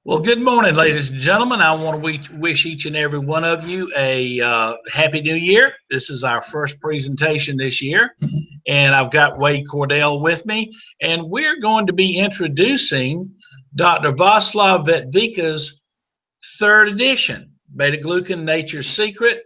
Well, good morning, ladies and gentlemen. I want to wish each and every one of you a happy new year. This is our first presentation this year, and I've got Wade Cordell with me, and we're going to be introducing Dr. Vaslav Vetvika's third edition, Beta-Glucan Nature's Secret,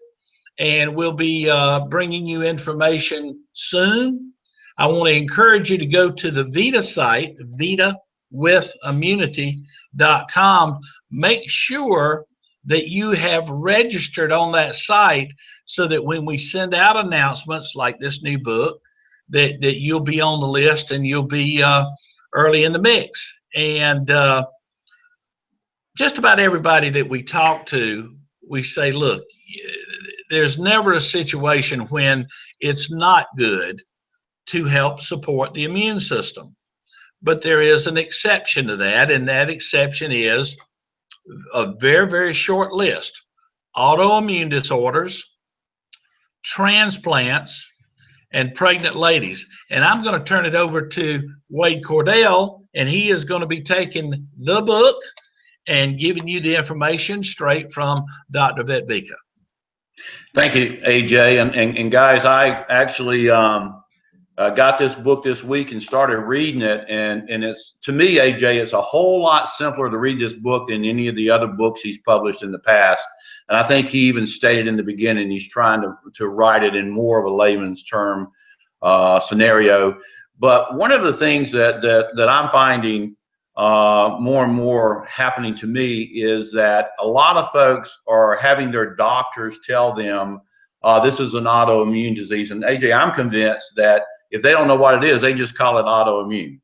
and we'll be bringing you information soon. I want to encourage you to go to the Vita site, vitawithimmunity.com. Make sure that you have registered on that site so that when we send out announcements like this new book, that you'll be on the list and you'll be early in the mix. And just about everybody that we talk to, we say, look, there's never a situation when it's not good to help support the immune system. But there is an exception to that, and that exception is a very, very short list: autoimmune disorders, transplants, and pregnant ladies. And I'm going to turn it over to Wade Cordell, and he is going to be taking the book and giving you the information straight from Dr. Vetvika. Thank you, AJ. And guys, I actually got this book this week and started reading it, and it's, to me, AJ, it's a whole lot simpler to read this book than any of the other books he's published in the past. And I think he even stated in the beginning he's trying to write it in more of a layman's term scenario. But one of the things that I'm finding more and more happening to me is that a lot of folks are having their doctors tell them this is an autoimmune disease. And AJ, I'm convinced that if they don't know what it is, they just call it autoimmune.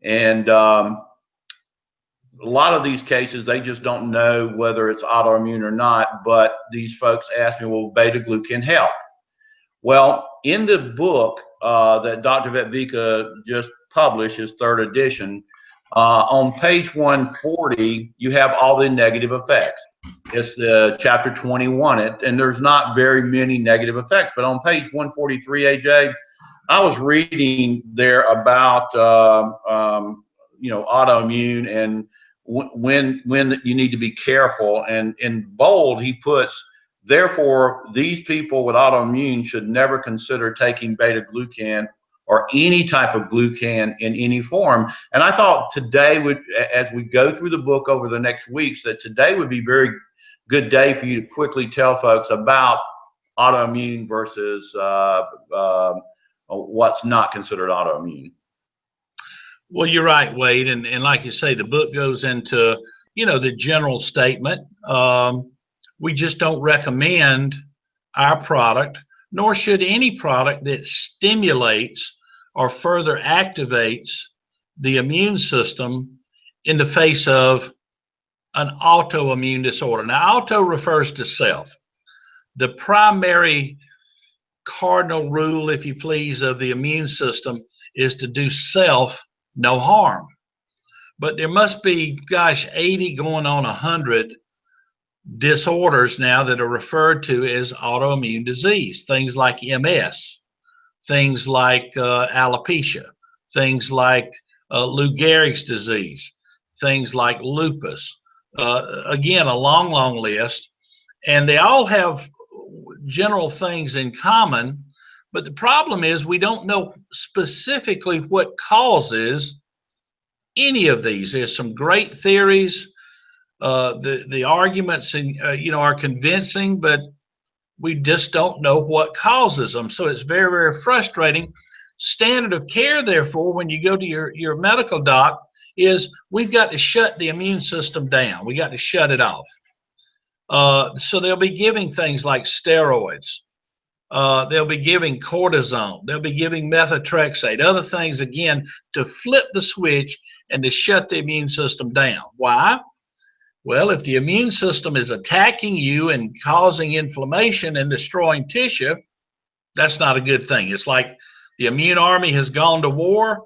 And a lot of these cases, they just don't know whether it's autoimmune or not. But these folks ask me, well, beta-glucan help? Well, in the book that Dr. Vetvika just published, his third edition, on page 140, you have all the negative effects. It's chapter 21, and there's not very many negative effects. But on page 143, AJ, I was reading there about autoimmune and when you need to be careful. And in bold, he puts, therefore, these people with autoimmune should never consider taking beta-glucan or any type of glucan in any form. And I thought today would, as we go through the book over the next weeks, that today would be a very good day for you to quickly tell folks about autoimmune versus what's not considered autoimmune. Well, you're right, Wade. And like you say, the book goes into, the general statement. We just don't recommend our product, nor should any product that stimulates or further activates the immune system in the face of an autoimmune disorder. Now, auto refers to self. The primary cardinal rule, if you please, of the immune system is to do self no harm. But there must be, 80 going on 100 disorders now that are referred to as autoimmune disease. Things like MS, things like alopecia, things like Lou Gehrig's disease, things like lupus. Again, a long, long list. And they all have general things in common, but the problem is we don't know specifically what causes any of these. There's some great theories. The arguments are convincing, but we just don't know what causes them. So it's very, very frustrating. Standard of care, therefore, when you go to your medical doc, is we've got to shut the immune system down. We got to shut it off. So they'll be giving things like steroids. They'll be giving cortisone. They'll be giving methotrexate, other things, again, to flip the switch and to shut the immune system down. Why? Well, if the immune system is attacking you and causing inflammation and destroying tissue, that's not a good thing. It's like the immune army has gone to war.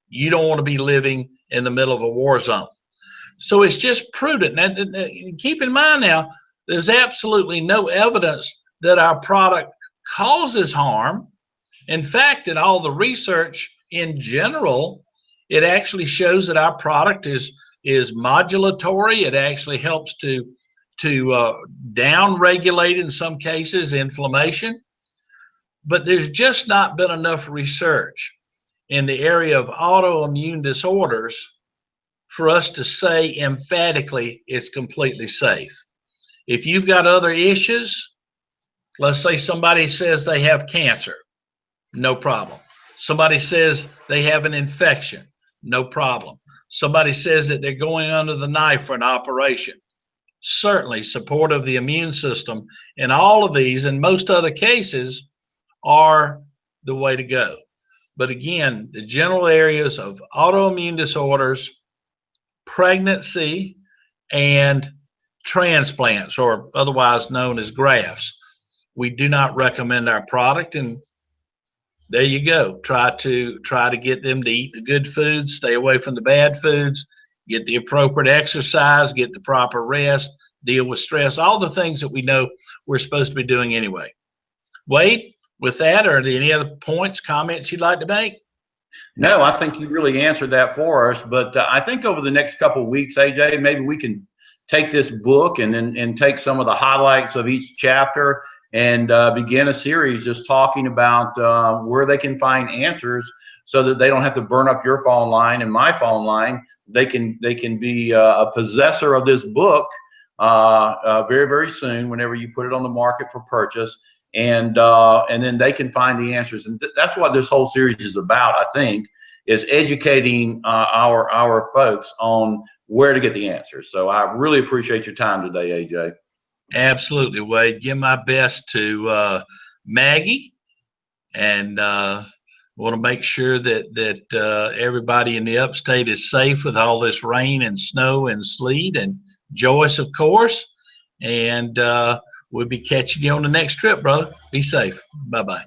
You don't want to be living in the middle of a war zone. So it's just prudent. Now, keep in mind now, there's absolutely no evidence that our product causes harm. In fact, in all the research in general, it actually shows that our product is is modulatory. It actually helps to down regulate in some cases inflammation. But there's just not been enough research in the area of autoimmune disorders for us to say emphatically it's completely safe. If you've got other issues, let's say somebody says they have cancer, no problem. Somebody says they have an infection, no problem. Somebody says that they're going under the knife for an operation. Certainly support of the immune system in all of these and most other cases are the way to go. But again, the general areas of autoimmune disorders, pregnancy, and transplants, or otherwise known as grafts, we do not recommend our product. And there you go. Try to get them to eat the good foods, stay away from the bad foods, get the appropriate exercise, get the proper rest, deal with stress, all the things that we know we're supposed to be doing anyway. Wade, with that, are there any other points, comments you'd like to make? No, I think you really answered that for us. But I think over the next couple of weeks, AJ, maybe we can take this book and take some of the highlights of each chapter and begin a series just talking about where they can find answers so that they don't have to burn up your phone line and my phone line. They can be a possessor of this book very, very soon whenever you put it on the market for purchase. And then they can find the answers. And that's what this whole series is about, I think, is educating our folks on where to get the answers. So I really appreciate your time today, AJ. Absolutely, Wade. Give my best to Maggie, and want to make sure that everybody in the upstate is safe with all this rain and snow and sleet, and Joyce, of course. And we'll be catching you on the next trip, brother. Be safe. Bye-bye.